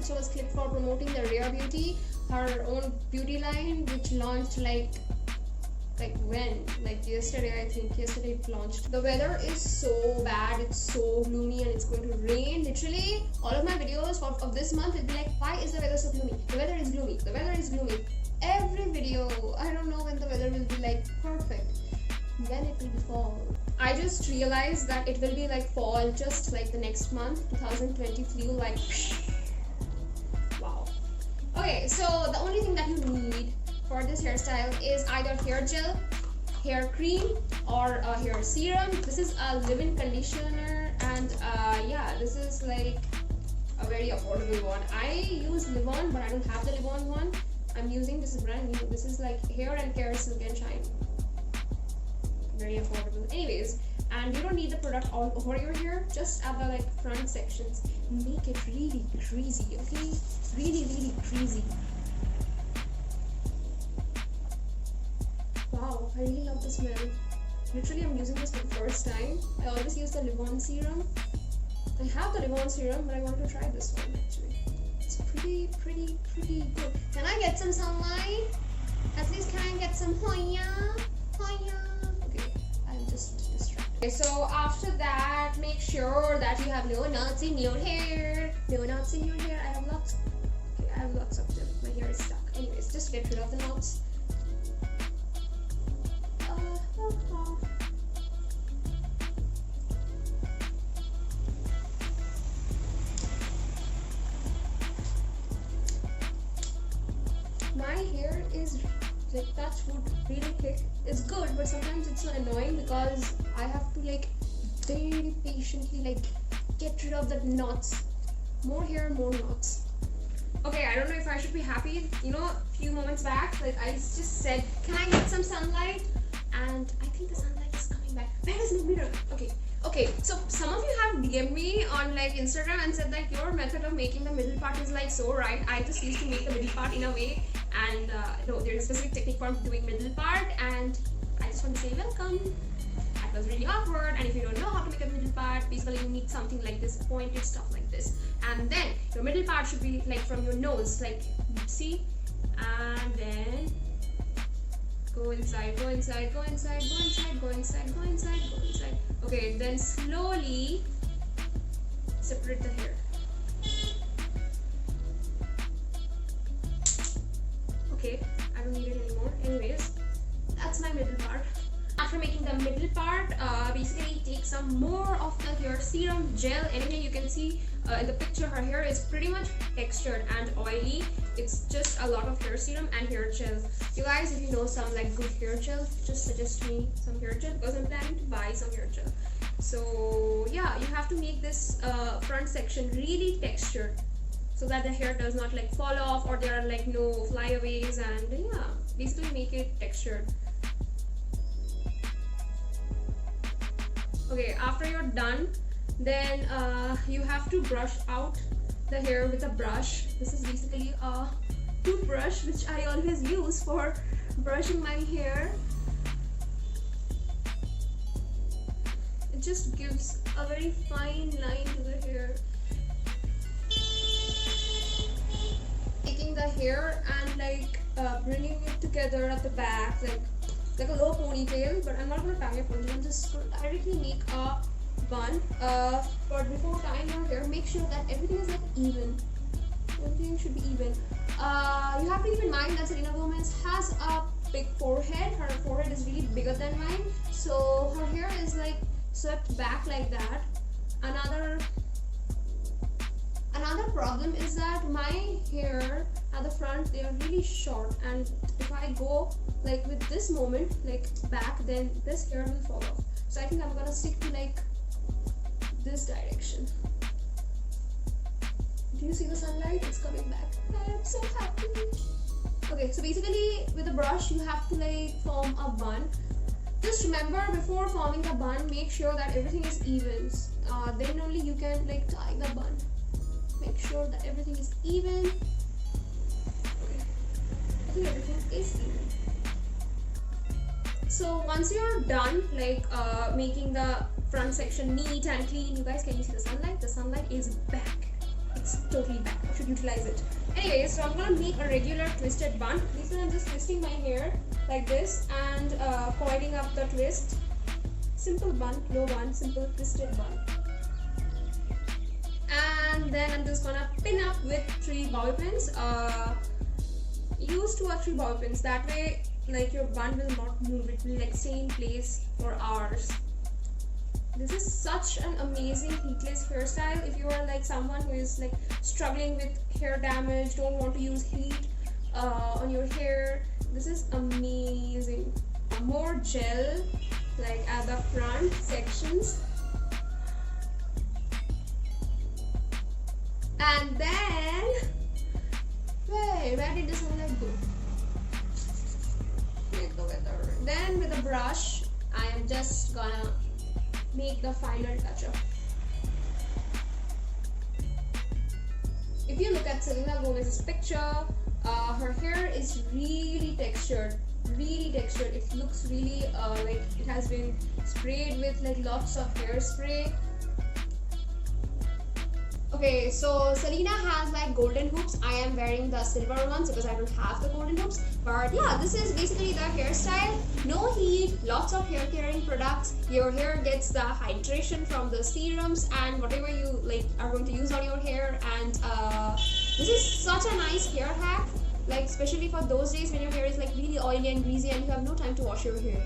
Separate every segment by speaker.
Speaker 1: photo was clipped for promoting the Rare Beauty, her own beauty line, which launched like when? Like yesterday, I think. Yesterday it launched. The weather is so bad, it's so gloomy, and it's going to rain. Literally, all of my videos of this month will be like, why is the weather so gloomy? The weather is gloomy. The weather is gloomy. Every video, I don't know when the weather will be like perfect. When it will be fall. I just realized that it will be like fall just like the next month. 2020 flew like wow. Okay, so the only thing that you need for this hairstyle is either hair gel, hair cream, or a hair serum. This is a leave-in conditioner, and yeah, this is like a very affordable one. I use Live-On, but I don't have the Live-On one. I'm using, this is brand new. This is like Hair and Care Silk and Shine. Very affordable. Anyways, and you don't need the product all over your hair, just at the like front sections. Make it really greasy, okay? Really greasy. Wow, I really love the smell. Literally, I'm using this for the first time. I always use the Live-On serum. I have the Live-On serum, but I want to try this one actually. It's pretty good. Can I get some sunlight? At least can I get some hoya? Okay, I'm just distracted. Okay, so after that, make sure that you have no knots in your hair. No knots in your hair. I have lots. Okay, I have lots of them. My hair is stuck. Anyways, just get rid of the knots. My hair is like touch wood really thick. It's good, but sometimes it's so annoying because I have to like very patiently like get rid of the knots. More hair, more knots. Okay, I don't know if I should be happy. You know, a few moments back, like I just said, can I get some sunlight? And I think the sunlight is coming back. Where is my mirror? Okay, so some of you have DM'd me on like Instagram and said that your method of making the middle part is like so right. I just used to make the middle part in a way, and no, there's a specific technique for doing middle part, and I just want to say welcome. That was really awkward, and if you don't know how to make a middle part, basically you need something like this, pointed stuff like this, and then your middle part should be like from your nose, like see, and then go inside, go inside, go inside, go inside, go inside, go inside, go inside. Okay, then slowly separate the hair. Okay, I don't need it anymore. Anyways, that's my middle part. After making the middle part, basically take some more of the hair serum, gel, anything you can see in the picture. Her hair is pretty much textured and oily. It's just a lot of hair serum and hair gel. You guys, if you know some like good hair gel, just suggest me some hair gel because I'm planning to buy some hair gel. So yeah, you have to make this front section really textured so that the hair does not like fall off or there are like no flyaways, and yeah, basically make it textured. Okay, after you're done, then you have to brush out the hair with a brush. This is basically a toothbrush which I always use for brushing my hair. It just gives a very fine line to the hair. Taking the hair and like bringing it together at the back, like a low ponytail, but I'm not going to tie a ponytail, I'm just going to directly make a bun. But before tying your hair, make sure that everything is like even. Everything should be even. You have to keep in mind that Selena Gomez has a big forehead. Her forehead is really bigger than mine, so her hair is like swept back like that. Another problem is that my hair at the front, they are really short, and if I go like with this moment like back, then this hair will fall off. So I think I'm gonna stick to like this direction. Do you see the sunlight? It's coming back. I am so happy. Okay, so basically with a brush you have to like form a bun. Just remember, before forming the bun, make sure that everything is even. Then only you can like tie the bun. Make sure that everything is even. Okay, I think everything is even. So once you're done like making the front section neat and clean, you guys, can you see the sunlight? The sunlight is back. It's totally back. utilize it. Anyway, so I'm gonna make a regular twisted bun. This is, I'm just twisting my hair like this and coiling up the twist. Simple bun, no bun, simple twisted bun. And then I'm just gonna pin up with 3 bobby pins. Use 2 or 3 bobby pins. That way, like, your bun will not move. It will like stay in place for hours. This is such an amazing heatless hairstyle. If you are like someone who is like struggling with hair damage, don't want to use heat on your hair, this is amazing. More gel like at the front sections, and then where did this one like go? Then with a brush I am just gonna make the final touch-up. If you look at Selena Gomez's picture, her hair is really textured. It looks really like it has been sprayed with like lots of hairspray. Okay, so Selena has like golden hoops. I am wearing the silver ones because I don't have the golden hoops. But yeah, this is basically the hairstyle. No heat, lots of hair caring products. Your hair gets the hydration from the serums and whatever you like are going to use on your hair. And this is such a nice hair hack, like especially for those days when your hair is like really oily and greasy and you have no time to wash your hair.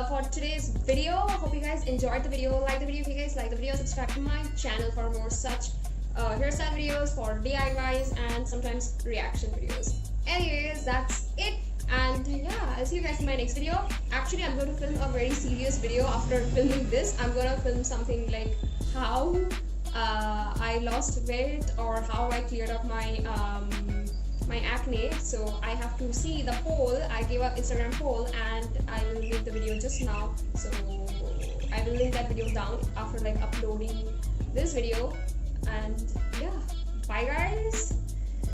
Speaker 1: For today's video. I hope you guys enjoyed the video. Like the video if you guys like the video. Subscribe to my channel for more such hairstyle videos, for DIYs and sometimes reaction videos. Anyways, that's it, and yeah, I'll see you guys in my next video. Actually, I'm going to film a very serious video after filming this. I'm going to film something like how I lost weight or how I cleared up my my acne. So I have to see the poll. I gave up Instagram poll and I will make the video just now. So I will link that video down after like uploading this video. And yeah, bye guys.